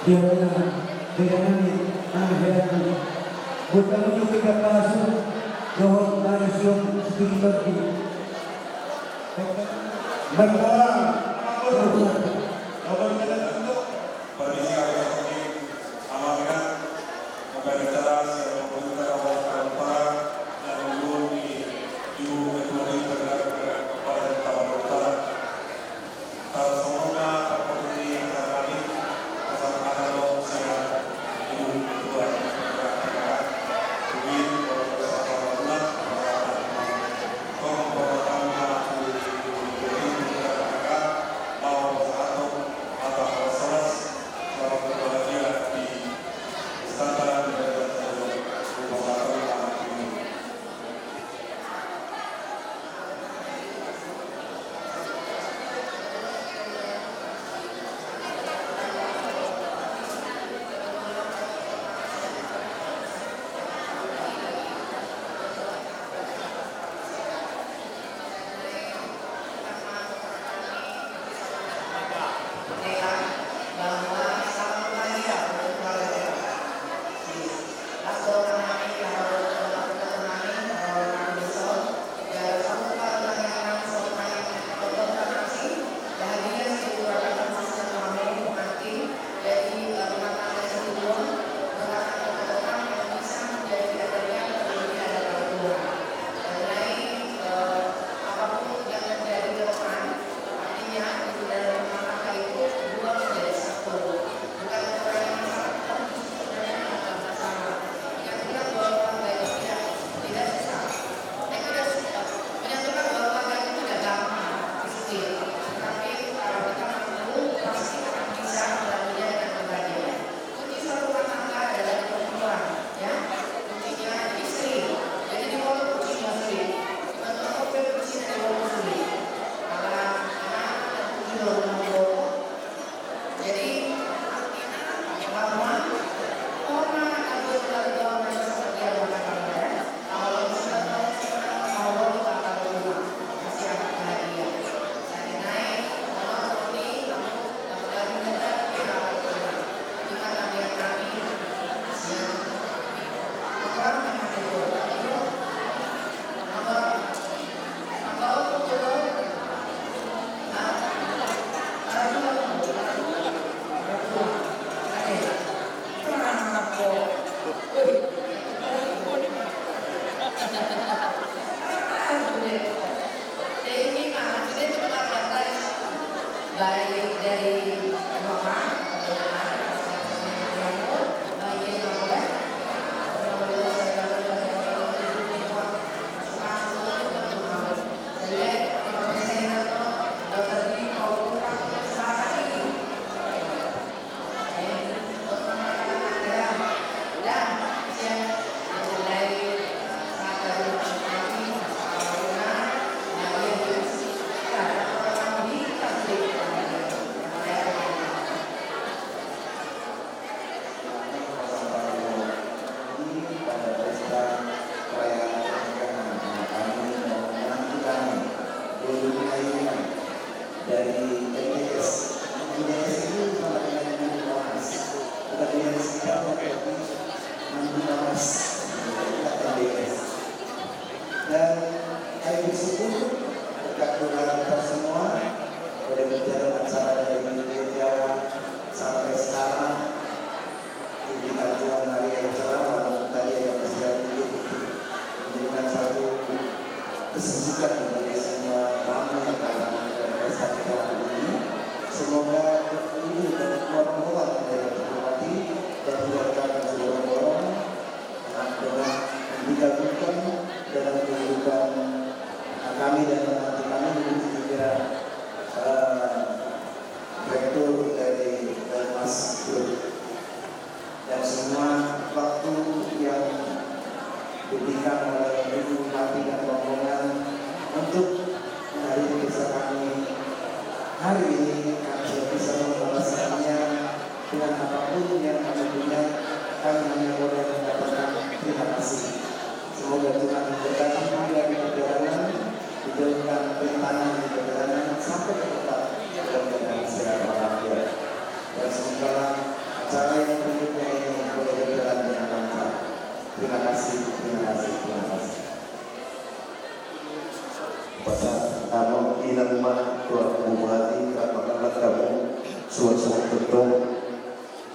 dengan akhirat bukan untuk kita masuk doa manusia seperti bagi berdoa baik dari dan kami bersyukur berkat doa kita semua boleh berjalan acara dari Jawa sampai sekarang. Kita Tuhan hari yang cerah walaupun tadi yang terjadi menjadikan satu kesejukan bagi semua tamu yang datang dari pesta kita ini. Semoga ini dan orang-orang yang terhormati dan keluarga dan seluruh dengan digabungkan dalam kehidupan kami dan menanti kami menuju segera rektor dari Mas Guru dan semua waktu yang diberikan oleh Ibu Bupati dan rombongan untuk menghadiri desa kami hari ini. Kami tidak bisa membalaskannya dengan apapun yang kami punya. Kami hanya boleh mendapatkan terima kasih. Semoga Tuhan memberkati kita di perjalanan, dijauhkan rintangan di perjalanan sampai ke tempat dan dengan sehat walafiat. Dan semoga acara Pasal kamu inang mah tua bupati apakah kamu suatu betul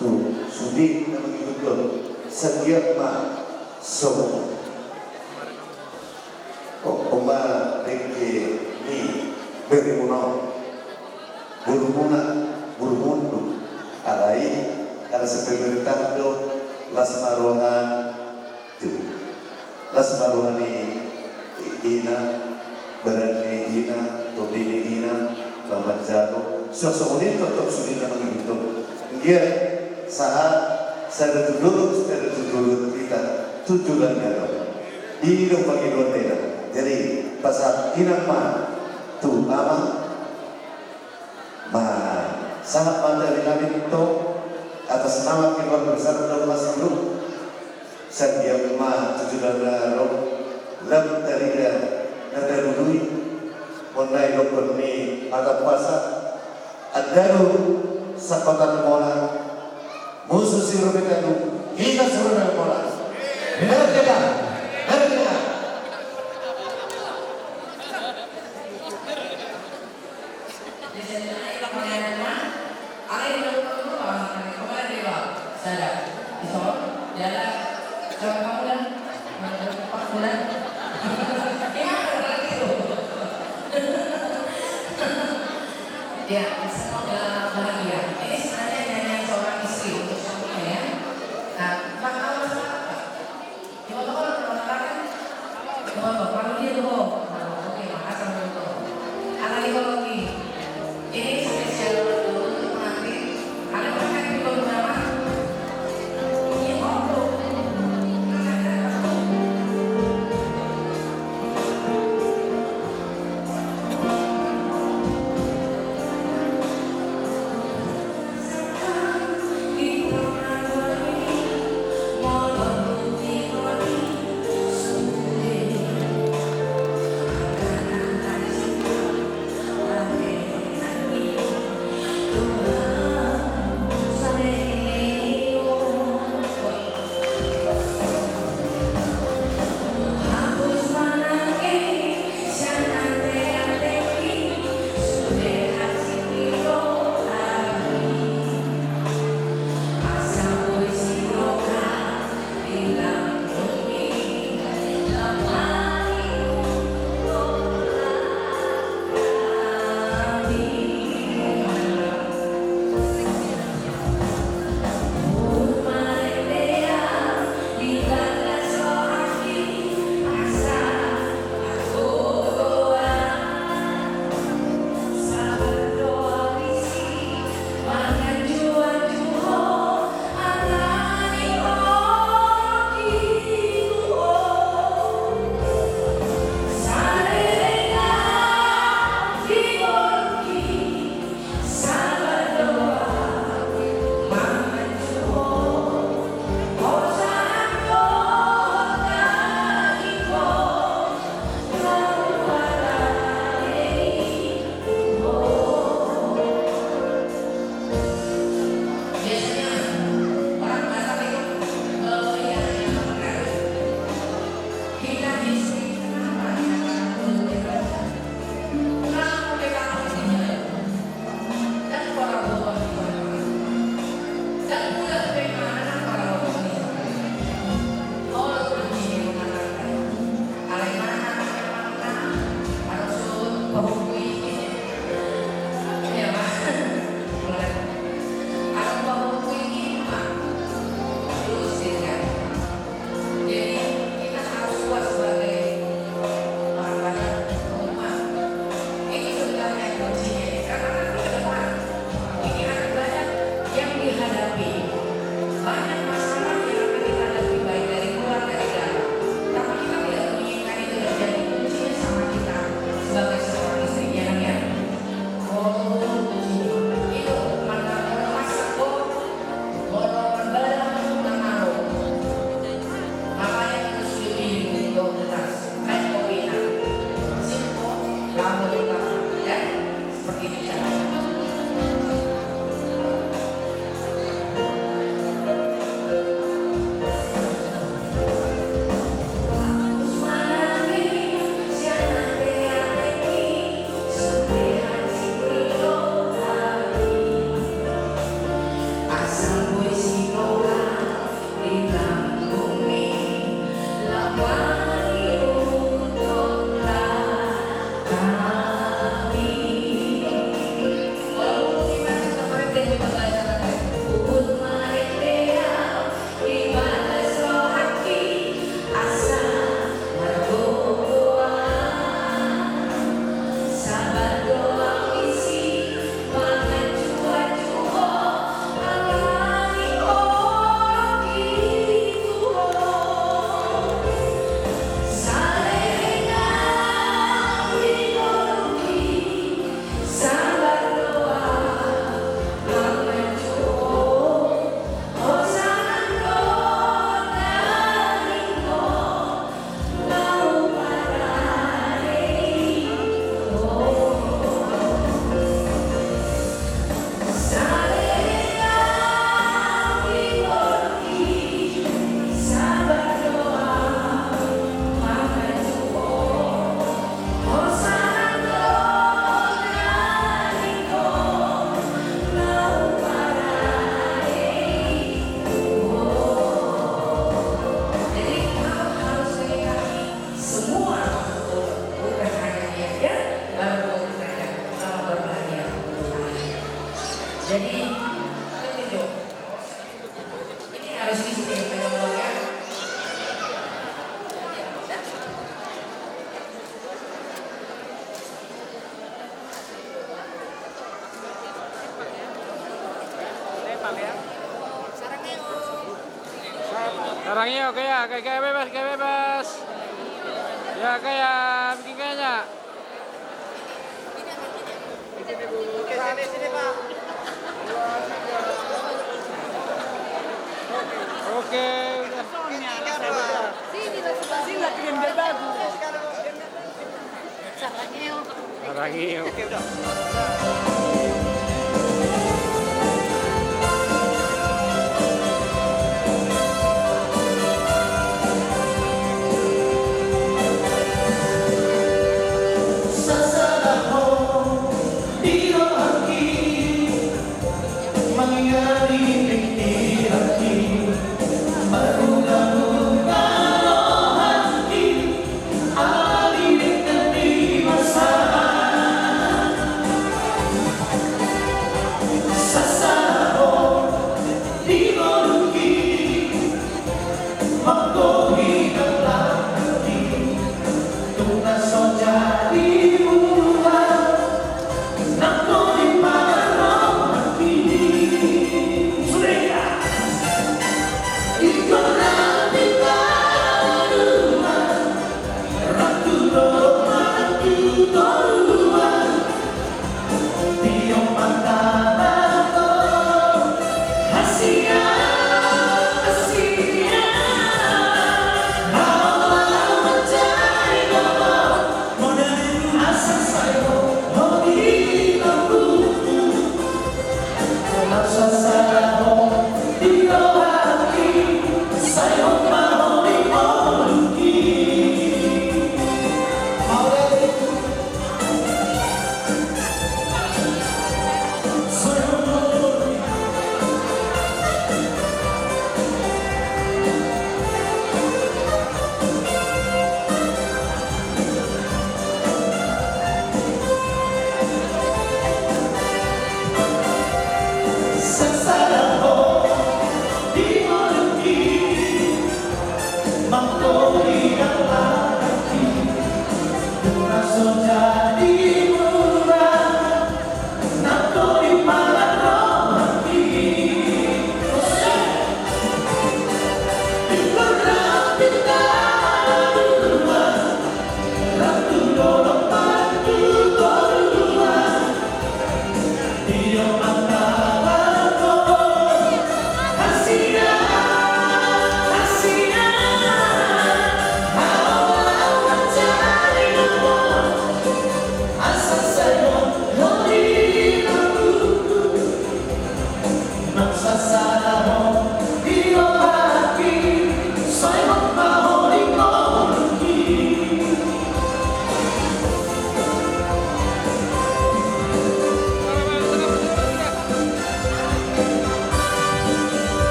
tu sudi nama betul setiap mah so oma reke ni bermuno burmundu alai ada sepemerintah do las maruhan ni ina berani ina topini ina lambat jatuh sesuatu tetap sudah nama itu dia saat saya dulu kita tujuannya di hidup bagi dua tidak jadi pasal ina mah tu ama mah sangat pandai kami itu atas nama keluarga besar dalam masa dulu saya mah tujuan roh lam terida nada dului mondai dokter ni atau pasal adaru sapatan mola musuh siru betanu kita suruh mola benar tidak Ya, semoga bahagia. Ini sebenarnya nyanyian seorang istri untuk suaminya ya. Nah, Pak Awas apa? Gimana kalau kan? Gimana? Kalau dia tuh, oke, makasih dulu. Anak ekologi. Ini spesial untuk pengantin. Ada pakai di beberapa. Ini ngobrol. Sebagai seorang istri Jadi itu ini harus disiplin teman-teman ya. Sarang iyo kayak bebas. Ya kayak bikin kayaknya. Sini Pak. Oke, udah. Sini lah kirim biar bagus. Sarang iyo. Oke, udah.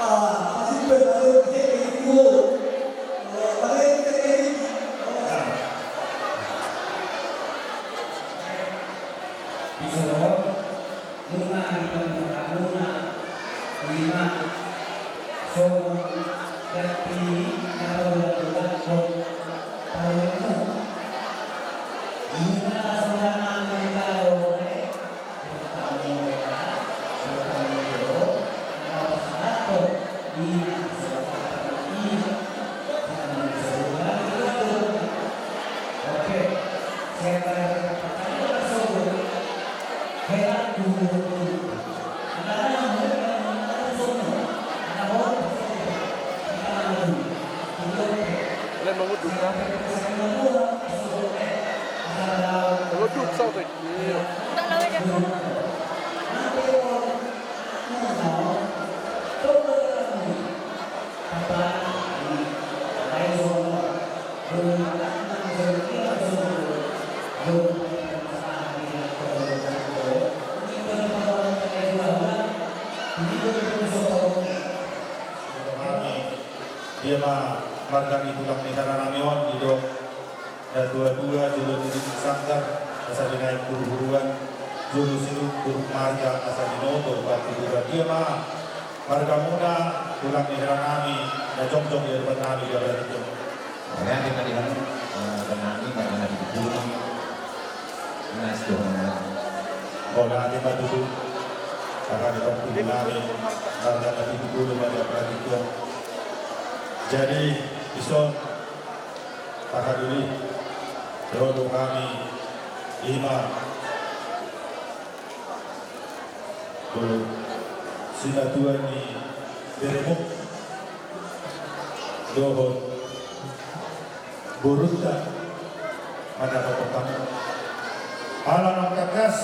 Masih berbalik ke ibu. Balik ke ibu. Lên mà hút đúng không? Hút đúng sau rồi. Dia mah marga itu kami karena namion hidup dan dua-dua julu di sangkar asal dinaik buru-buruan julu silu buruk marga asal dinoto batu dua dia mah marga muda tulang di kami dan jong-jong di depan kami dia berarti itu. Kaya di kalian kenali karena di bulu nas dong. Kalau nanti batu itu akan dibantu kami marga tadi dulu marga berarti itu. Jadi ison takaduli dodo kami ima dulu sila tuan ni beremuk dohon burunda ada pertama alam kakas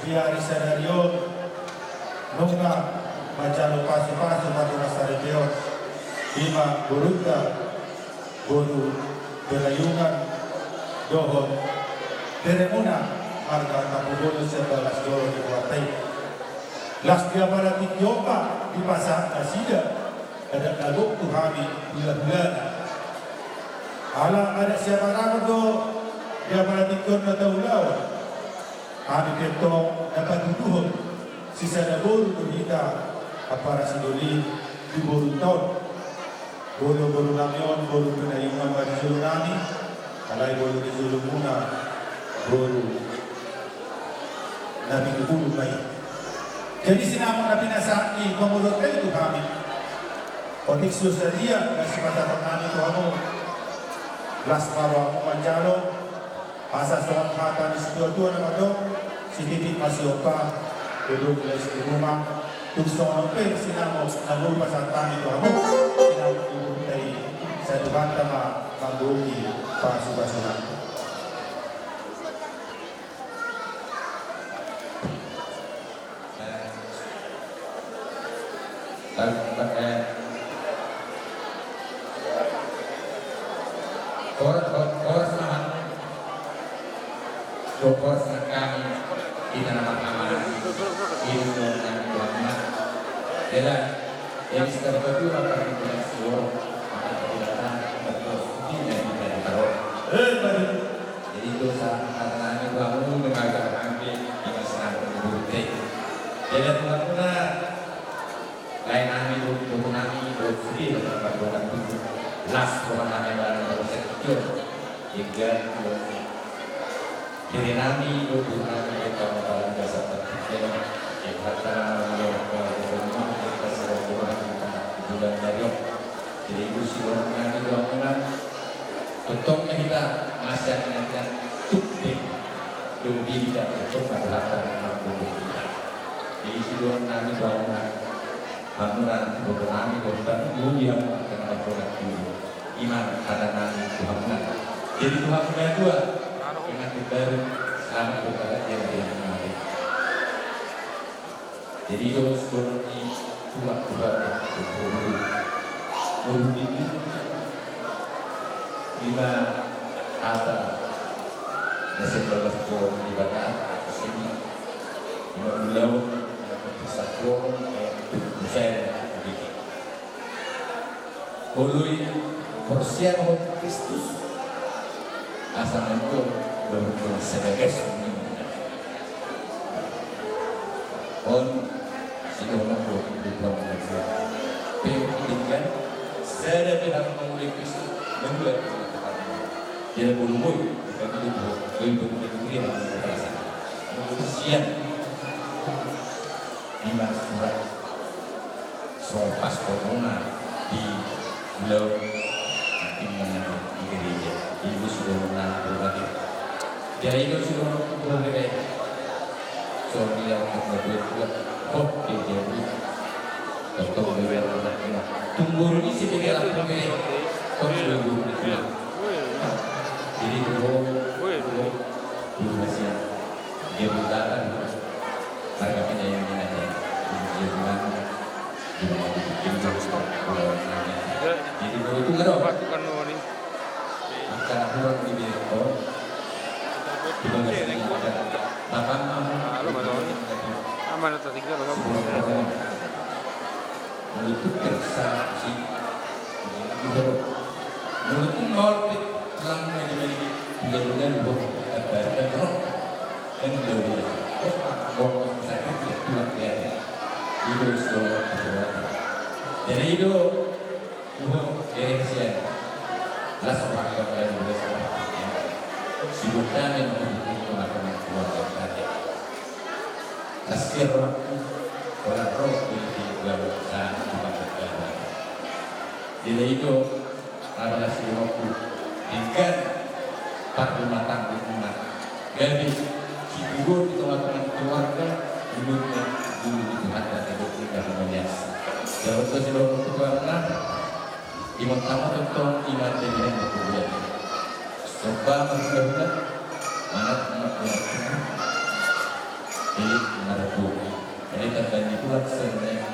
biar isanarion nunga baca lupa pasi mati masarion Ima burunda boru belayungan dohon teremuna harga tapudono 11 dolar dikuatai las dia pada tikyopa di pasar asida ada naluk tuhami bulan-bulan ala ada siapa nama do dia pada tikyon na taulaw kami ketong dapat tuduhon sisa na boru berita para sidoli di boru tahun bolu-bolu namion, bolu penayungan pada zulun nami, kalai bolu di zulun muna, bolu nabi kubulu baik. Jadi sinamon nabi nasaki memulutkan itu kami. Otik susaria kasih mata kami itu kamu. Las marwa mencalo, asas soal kata di situ nama dong, si titik masih opa, duduk di rumah, tuksong nope sinamon nabur pasal tani itu kamu. Dari satu bantah mambuki pasukan. Kors kami kita nama-nama itu dan nama dan yang seperti itu akan kita suruh akan kelihatan berposisi dan tidak ditaruh. Jadi dosa karena ini bangun mengajar hampir yang senang berbudi. Jadi benar-benar lain kami untuk kami bersih dalam perbuatan itu. Las kami dalam bersekjur hingga jadi kami untuk kami kita dalam jasa terkait yang kata bulan Maret. Jadi itu siluman kami doakan untuknya kita masih akan tukti lebih tidak untuk adalah kita. Jadi siluman kami doakan bangunan beberapa korban yang akan produk iman pada nabi Muhammad. Jadi Tuhan yang dua dengan kita selamat berbahagia yang kemarin. Jadi kalau sebelum ini Tuhan Tuhan ini lima kata nasi belas pohon di bagian sini lima beliau bersatu saya begini Ului persian Kristus asal itu sebagai seni on siapa pun di dalam pendidikan saya tidak memulai Kristus membuat dia berumur bagi itu yang berasa persian lima surat soal paspor di beliau nanti di gereja ibu sudah menang berbagai jadi itu sudah berbagai soal dia berbuat dia atau beliau tunggu ini sih beliau beliau jadi dulu masih dia berdatangan harga penyayang ini aja dia bilang jadi itu nggak ada akan pulang di Beko kita nggak makan aman atau tiga loh itu tersaksi menurut norbit telah menjadi biar-biar dan roh dan beliau bahwa sakit itu ya itu sudah jadi itu Indonesia lah seorang yang berbeza sibuknya yang melakukan keluarga tadi askir orang roh di dalam saat dipakai jadi itu adalah si waktu dengan tak rumah tangga jadi si guru di tengah-tengah keluarga hidupnya dulu di Tuhan dan hidup tidak melihat jauh ke seluruh keluarga imam tamu tentang iman dan yang berkuliah coba menggabungkan mana teman-teman ini menarku jadi terjadi pula sebenarnya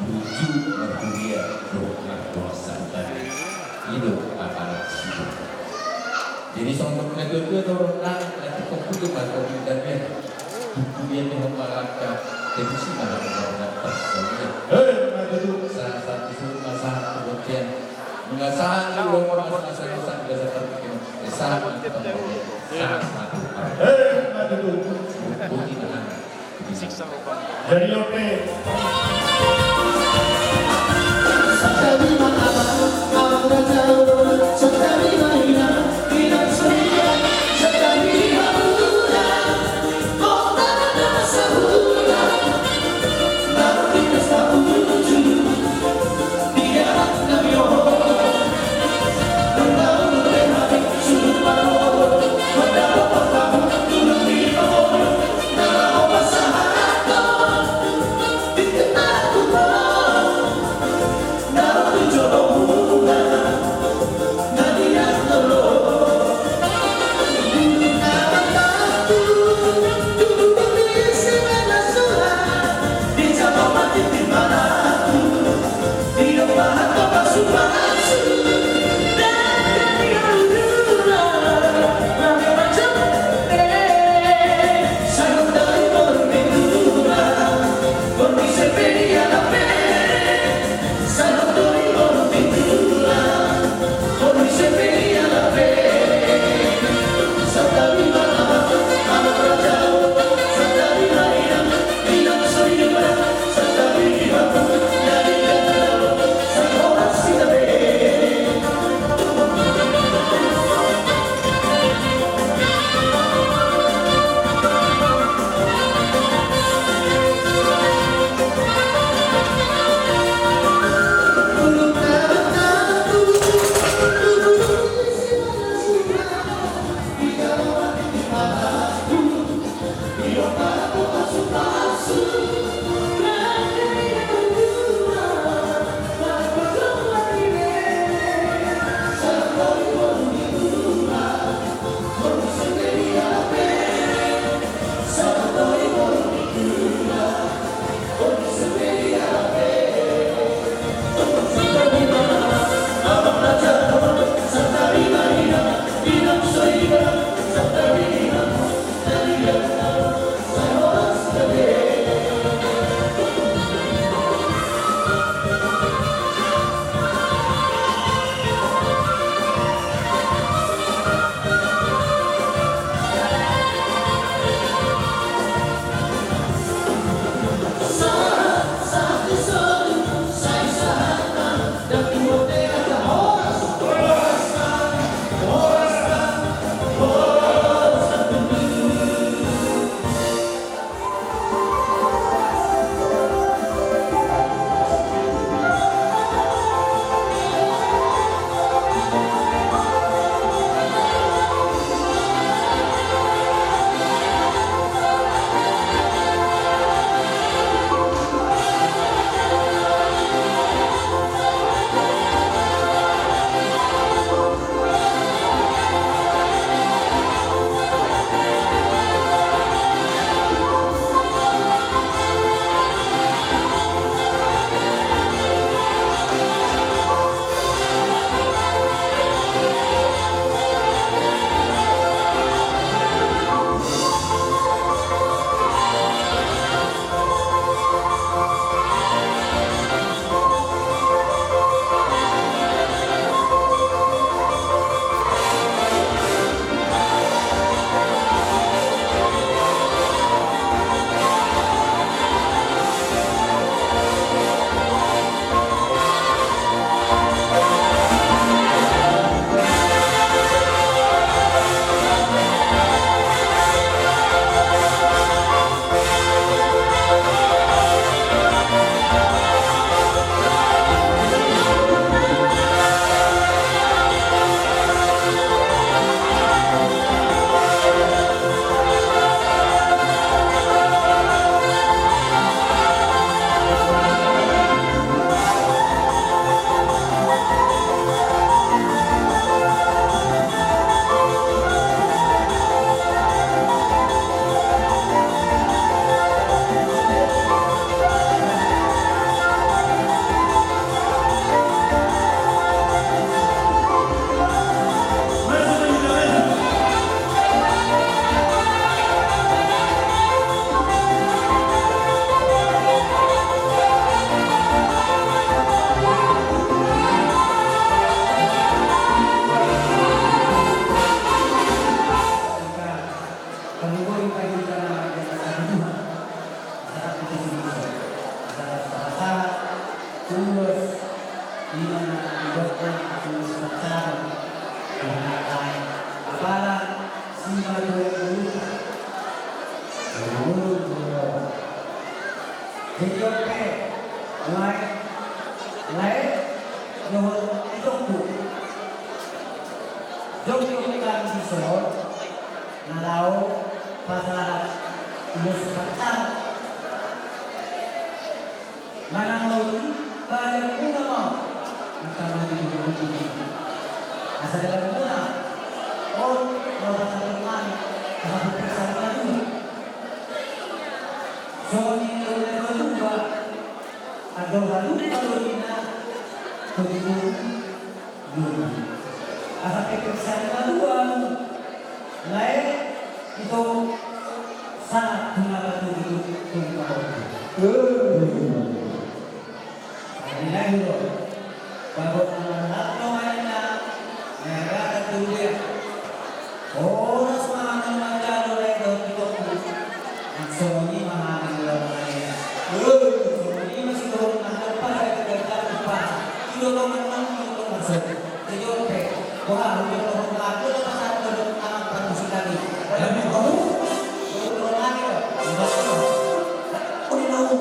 menuju berkuliah dosa tadi hidup aparat hidup jadi sombong kedua orang nanti komputer atau internet kemudian yang memperlakukan definisi pada orang tersebut salah satu masalah kemudian mengasah orang masalah biasa terbikin sangat siksa hukum Jadi oke. Dikenal Diyos, di man doktor ang sponsor ng para simba dulu Jokope lai nuhun itongku Jokope kan bisor nalau pasar musbatang manang laut balik puna mau utama di dunia asal dalam puna oh mau pasar teman pasar pasar lagi so ini kedua ada lalu kalau kita kedua asal pasar kedua lain itu sangat mengatur hidup Nilai itu, baru anak nomornya, mereka tertulis. Orang semangat membaca oleh dokter Maksudnya memahami oleh Maksudnya masih turun angkat pada kerja lupa. Itu teman-teman itu maksud. Jadi oke, wah udah turun aku udah pasang turun tangan permisi tadi. Dan kamu turun lagi loh. Oh ini tahu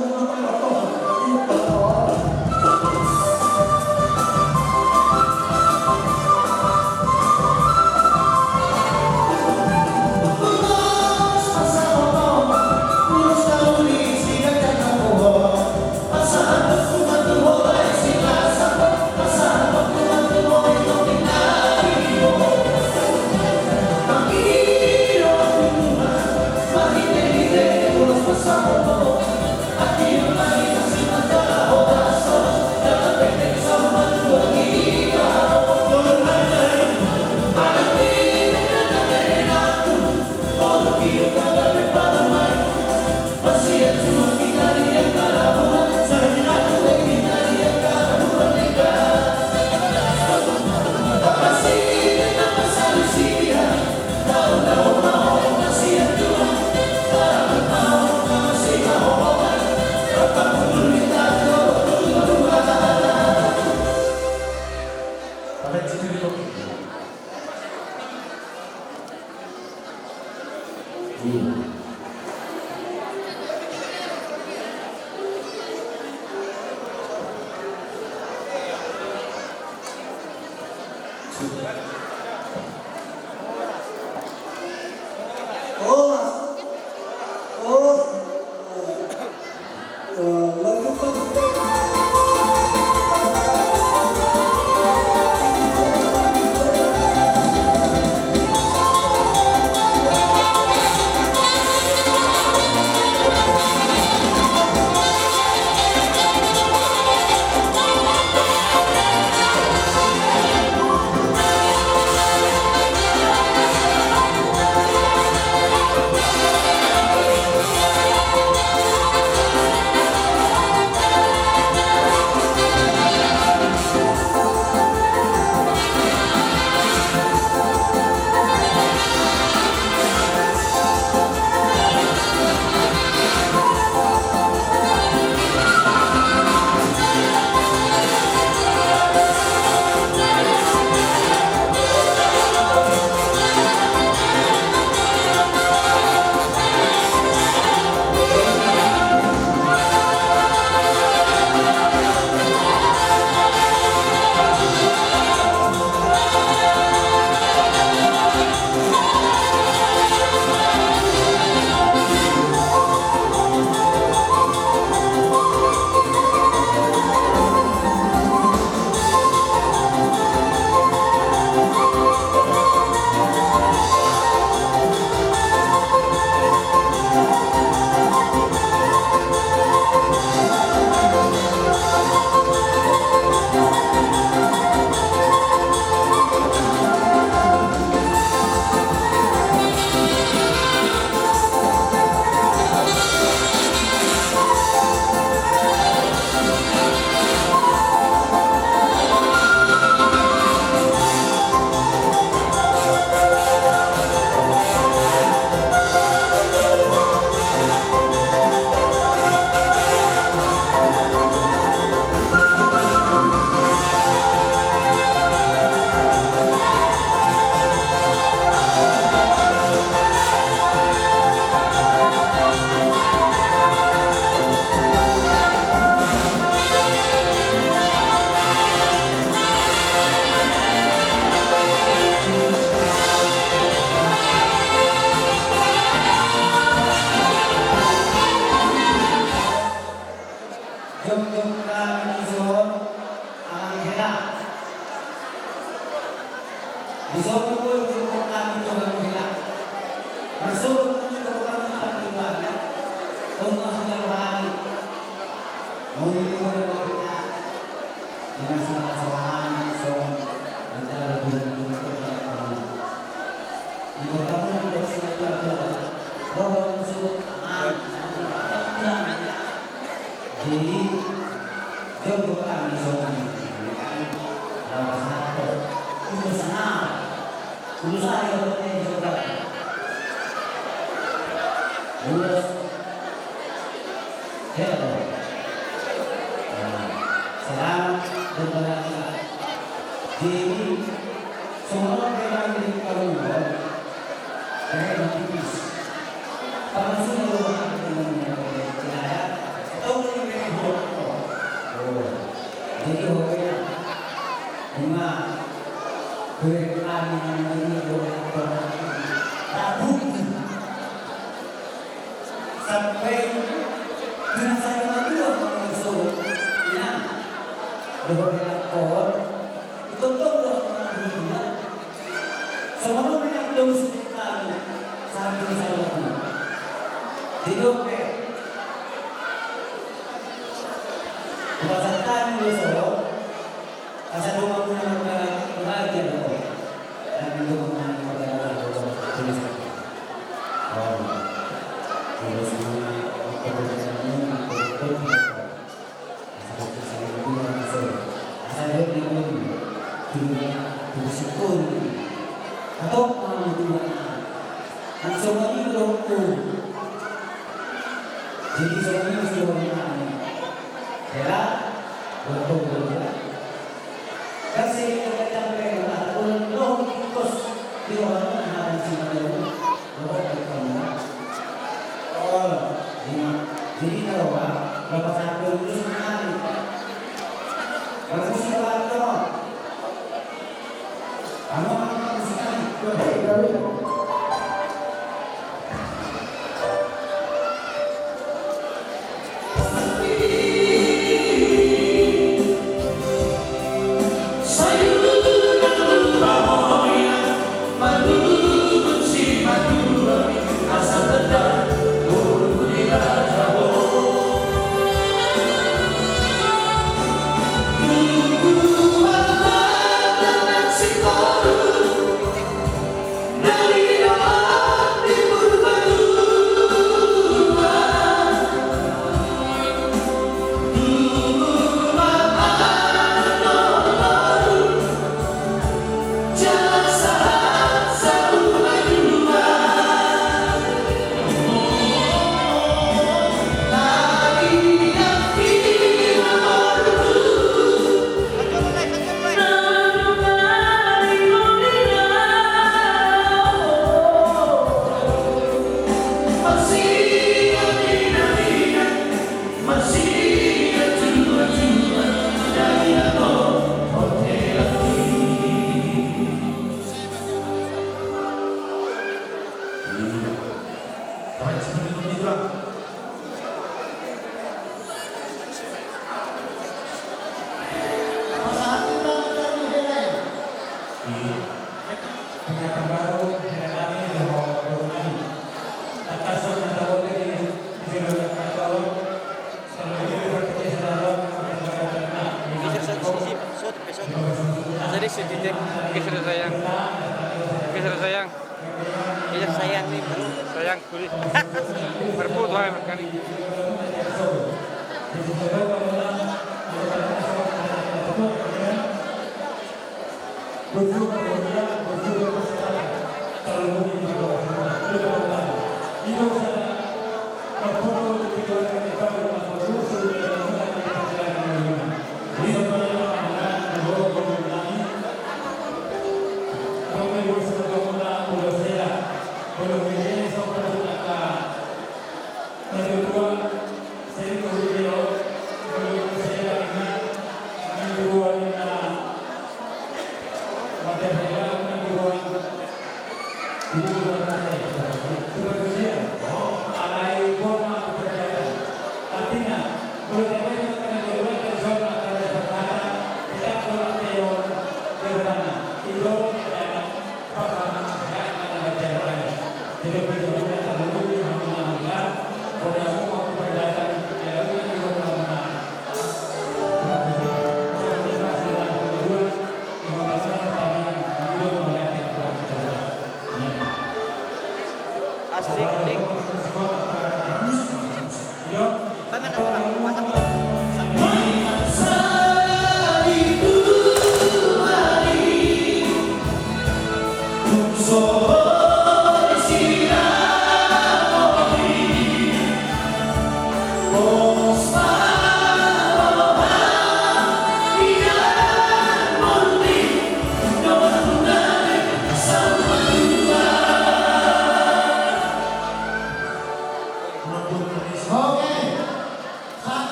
Disuruh untuk kami untuk bilang. Masuk untuk kami pertimbangan untuk menyerahkan menghubungi kita dengan salah-salahan soal antara bulan-bulan kami. Di kota pun tidak sesuatu bahwa tersebut jadi jodoh kami soal usaha yang penting saudara. Lulus, hello. Selamat berbahagia. Jadi semua orang yang dikalungkan mereka tipis. Kalau sudah orang dengan tidak tahu mereka bodoh. Jadi orang lima berkali ini orang tabuk sampai dengan saya mati orang musuh ya beberapa pohon itu tuh orang semua mereka belum sekali sampai saya mati hidup kebasahan musuh asal rumah punya bahagia dan itu mengenai tulis terus bersyukur atau langsung lagi berhukum jadi semuanya mesti berhukum ya berhukum kasi kita sampai ataupun loh terus di orang yang sini loh berhukum jadi kalau bapak sampai lulus nanti kalau mesti berhukum sayang kulit perput wae makani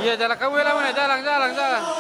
Iya, jalan kau lah mana? Jalan. Lasso.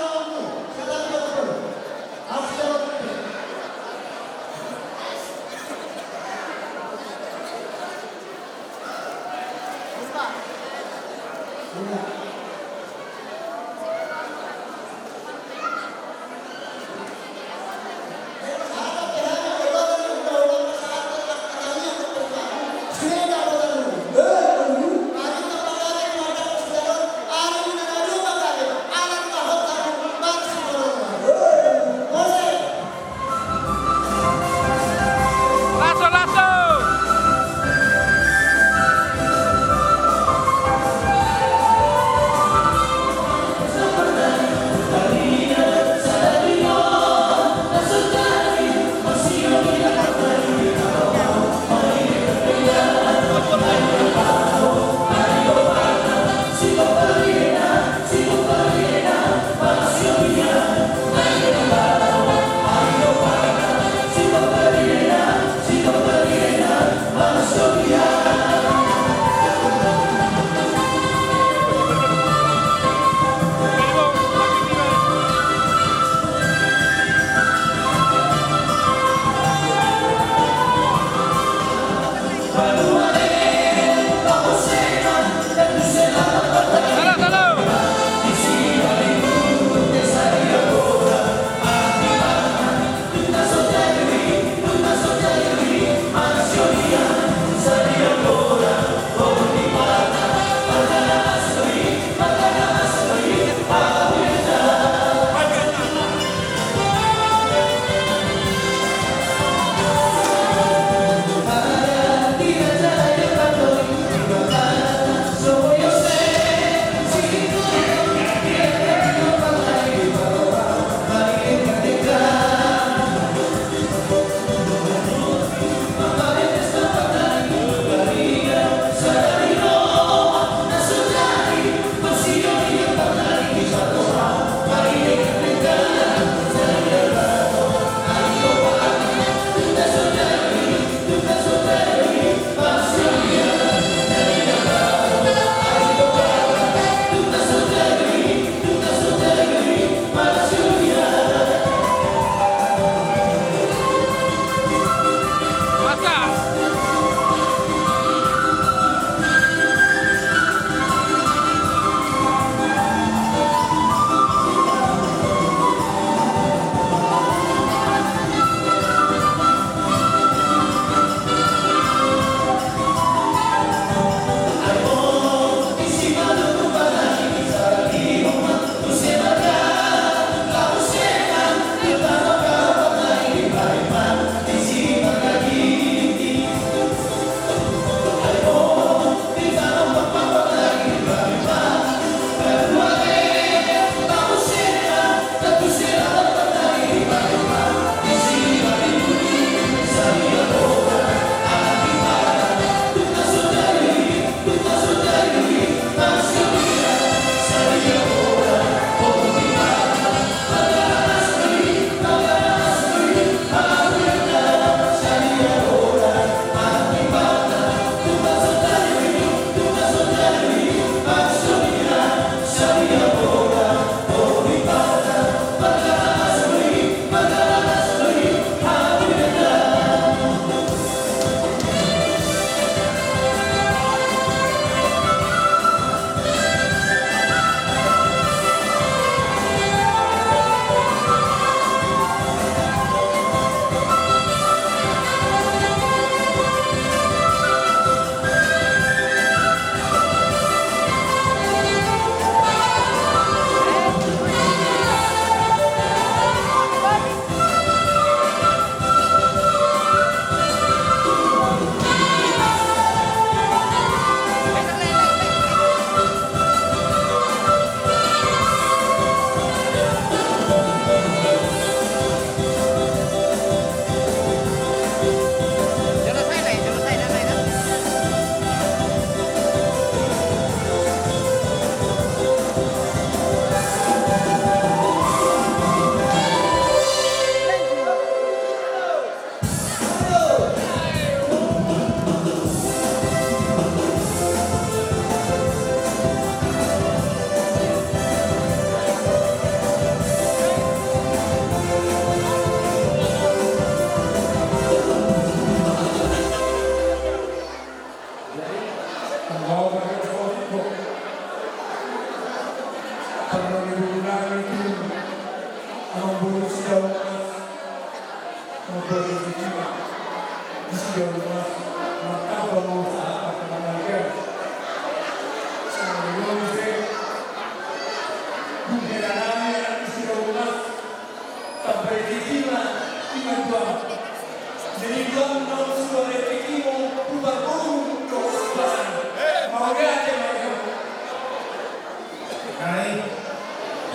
Baik,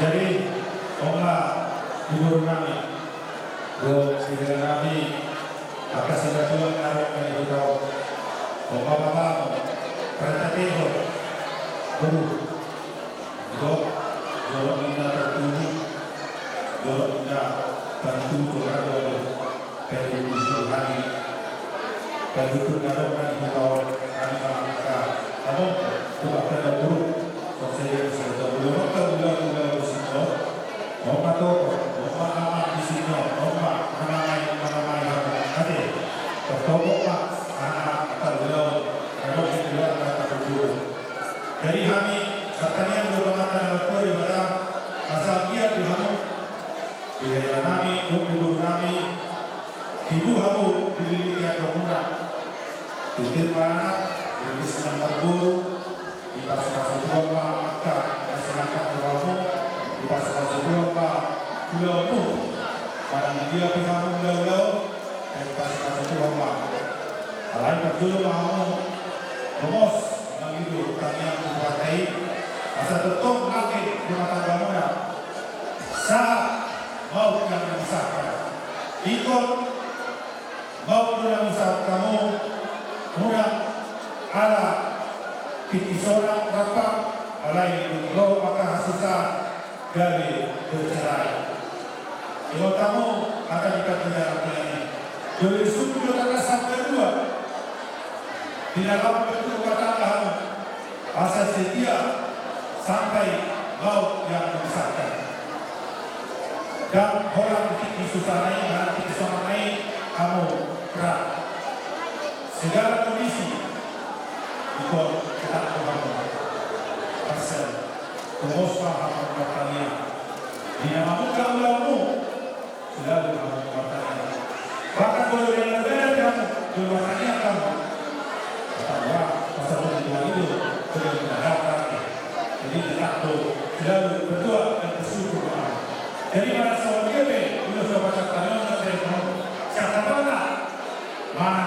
jadi Oma Ibu kami, Saudara kami, akan sudah tuan naruh kami beritahu, Oma Bapak, kereta tebur, guru, Jolok Ina tertuju, Jolok Ina tentu terlalu dari usul hari, dari itu naruh kami beritahu, kami melakukan, namun tidak ada guru. Saya sudah belum tahu sini, Oma tu, Oma amat di sini, Oma menamai, nanti, tertolong pak, anak terbelah, kalau kita kata berdua. Jadi kami katanya berpengalaman berkuah ibadah asal dia dihamu, biaya kami, ibu kami, ibu kamu dilihat yang berguna, tutir anak, jadi senang berburu. Kita masuk lomba maka masyarakat berlaku kita masuk lomba pulau pada dia pengaruh pulau dan kita masuk lomba lain berdulu mau bos mengidu kalian berbagai masa tetap lagi rumah tangga muda saat mau yang membesarkan ikut mau yang membesarkan kamu muda ala Kiti seorang rapat alai lo maka hasilnya dari bercerai. Kalau kamu akan dikatakan ini, dari suku kata sampai dua, di dalam bentuk kata kamu asal setia sampai maut yang membesarkan. Dan orang kiti susah naik dan kiti susah naik kamu berat. Segala kondisi ikut kita Tuhan pasal pengosah kalian di nama muka ulangmu selalu kamu bertanya bahkan kalau yang berbeda kamu bertanya kamu bahwa pasal pengosah itu sudah menghadapkan jadi kita selalu berdoa dan bersyukur jadi pada soal ini bila saya baca kalian dari kamu siapa mana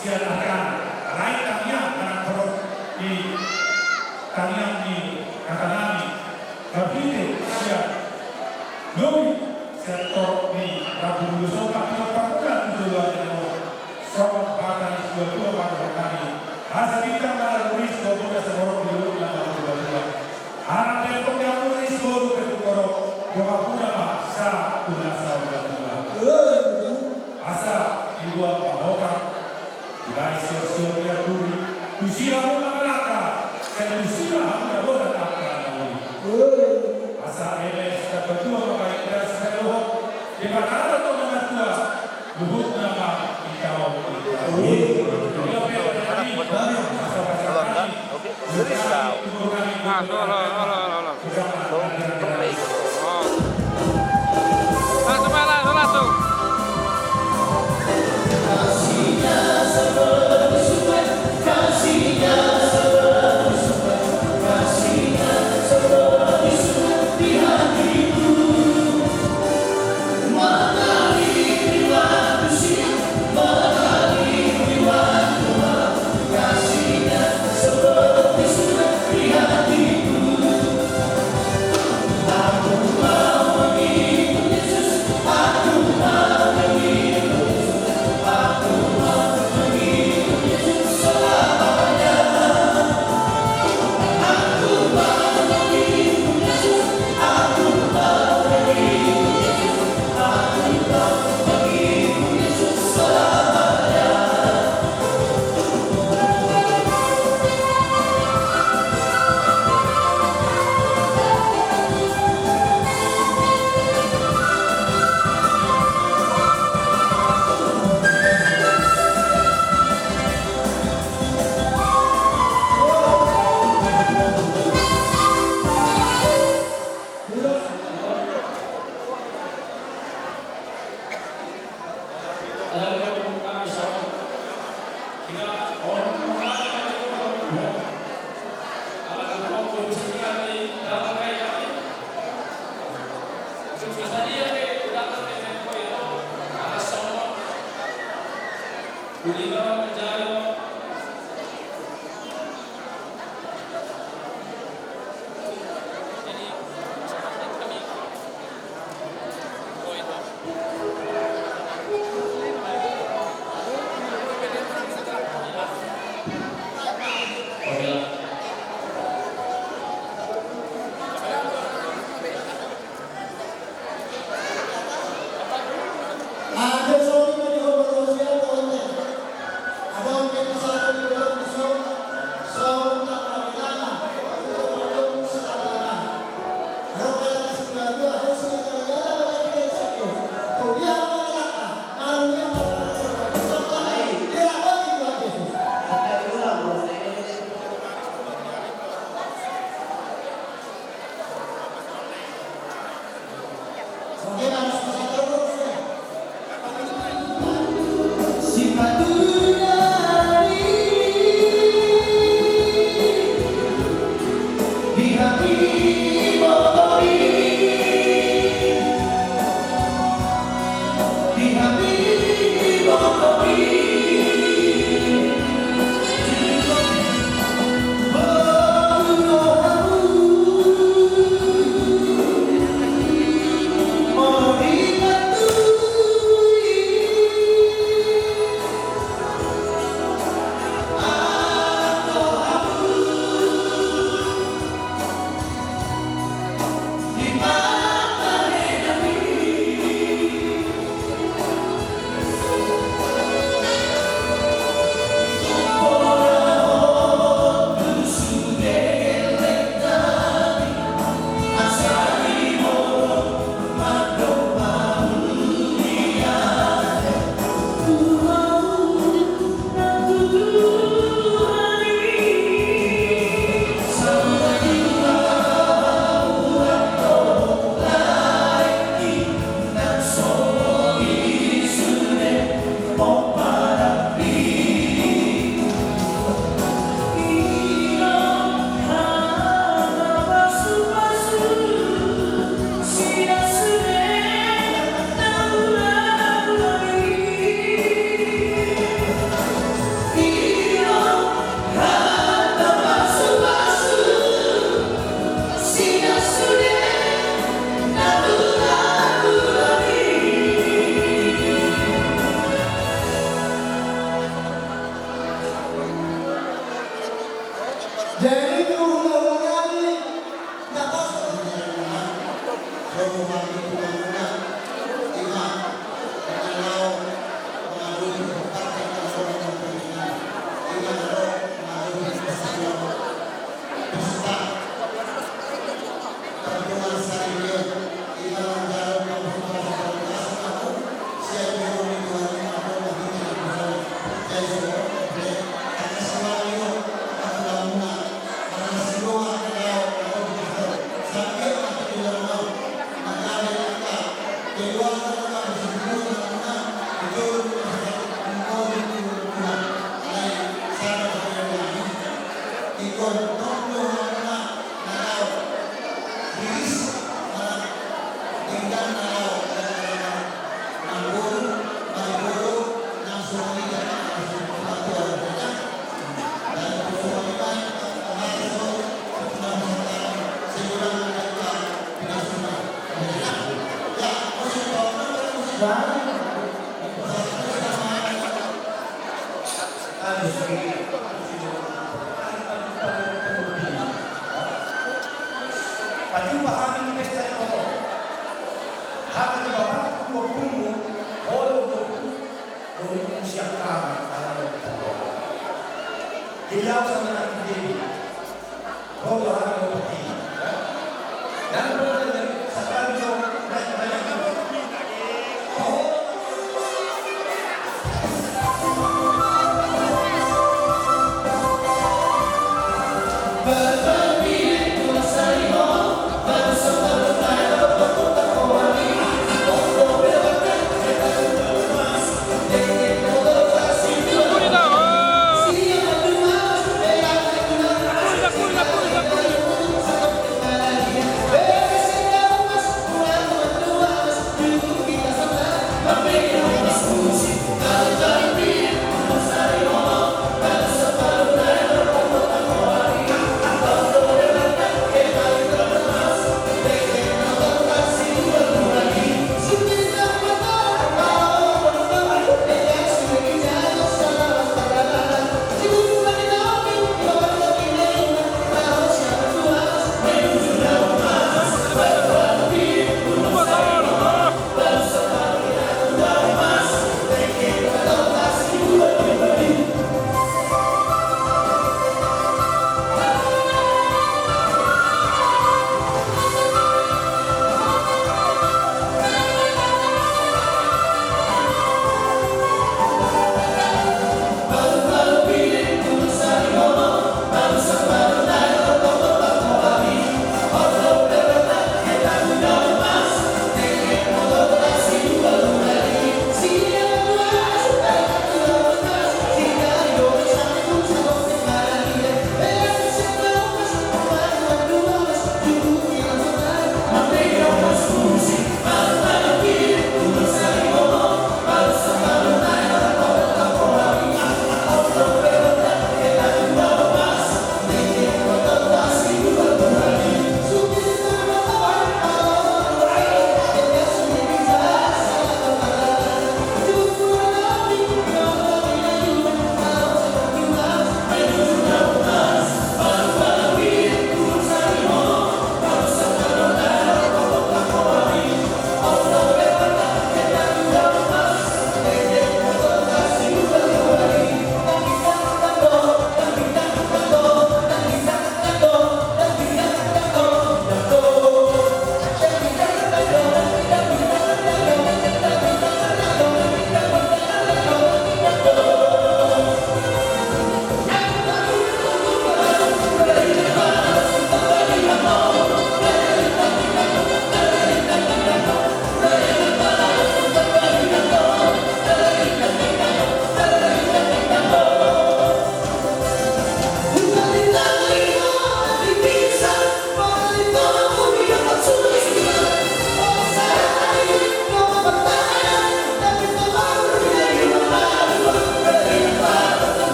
silakan lain kalian di kalian di kata kami berpikir siap Lui sektor di Rabu Sobat Perpaduan Tujuan Sobat Bahkan Dua pada kami Hasil kita pada Luis Sobat Seborok Dulu yang Dua anak yang yang Luis Sobat Ketukorok Dua Pura Sa Tuna Saudara Asa Dua Pahoka Dari Sosial Yang Duri Usia Mulaka dan usia hampir bodoh akan asa MS ketua pakai beras seluruh di mana ada mengatua luhut nama ikau Langsung. Ilaw sa mga hindi.